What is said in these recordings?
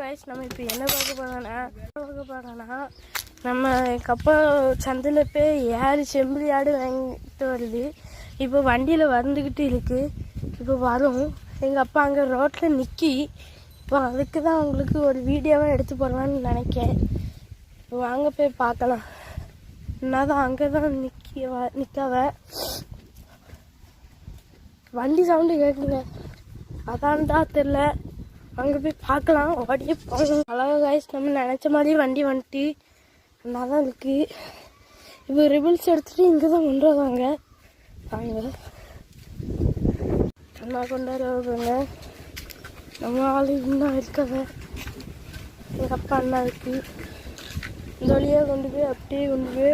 Guys, நம்ம இப்போ என்ன பார்க்க போகிறோன்னா நம்ம எங்கள் அப்பா சந்தையில் போய் 7 செம்புலி ஆடு வாங்கிட்டு வருது. இப்போ வண்டியில் வந்துக்கிட்டு இருக்குது. இப்போ வரும். எங்கள் அப்பா அங்கே ரோட்டில் நிற்கி. இப்போ அதுக்கு தான் உங்களுக்கு ஒரு வீடியோவாக எடுத்து போடலான்னு நினைக்கேன். இப்போ வாங்க போய் பார்க்கலாம். என்னதான் அங்கே தான் நிற்காவ. வண்டி சவுண்டு கேட்குங்க, அதான்டா தெரில. அங்கே போய் பார்க்கலாம். ஓடியே போகணும். அழகா காய்ஸ், நம்ம நினச்ச மாதிரி வண்டி வந்துட்டு நல்லா தான் இருக்குது. இப்போ ரிபிள்ஸ் எடுத்துகிட்டு இங்கே தான் கொண்டு வருவாங்க. வாங்க அண்ணா கொண்டாட வருவாங்க. நம்ம ஆள் இன்னும் இருக்காங்க. எங்கள் அப்பா அண்ணா இருக்கு. இந்த வழியாக கொண்டு போய் அப்படியே கொண்டு போய்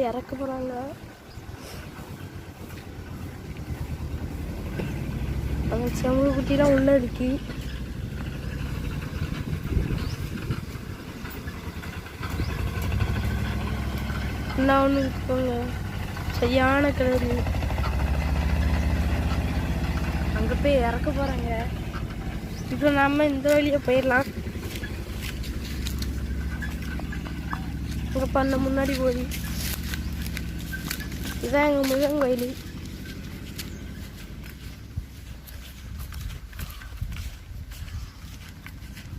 இறக்க போகிறாங்க. அந்த செம்பு குட்டிலாம் உள்ளே இருக்கு. என்ன ஒன்று இருக்குங்க, சரியான கிளறு. அங்கே போய் இறக்க போகிறாங்க. இப்போ நம்ம இந்த வழியாக போயிடலாம். அங்கே பண்ண முன்னாடி போய் இதான் எங்கள் முருகன் கோயில்.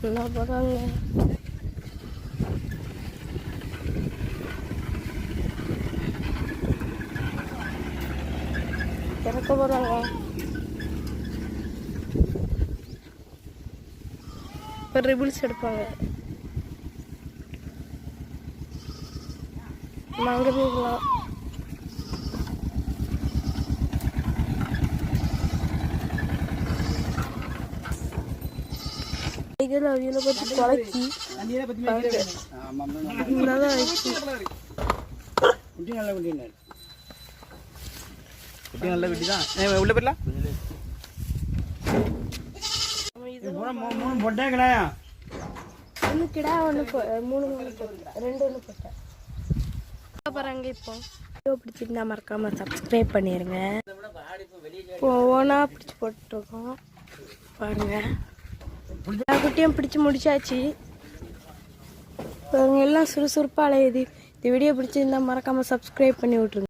என்ன போகிறாங்க, இறக்க போகிறாங்க. இப்போ ரிபிள்ஸ் எடுப்பாங்க. நம்ம அங்கே போய்க்கலாம். அவியலை பற்றி குழக்கி நல்லா ஆயிடுச்சு. ஒன்று கிடா, ஒன்று 3 போட்டேன், 2 ஒன்று போட்டேன். பாருங்க, இப்போ பிடிச்சிருந்தா மறக்காம சப்ஸ்கிரைப் பண்ணிடுங்க. இப்போ ஒவ்வொன்றா பிடிச்சி போட்டுருக்கோம் பாருங்க. எல்லா குட்டியும் பிடிச்சி முடிச்சாச்சு. எல்லாம் சுறுசுறுப்பாக அலையுது. இந்த வீடியோ பிடிச்சிருந்தா மறக்காம சப்ஸ்கிரைப் பண்ணி விட்ருங்க.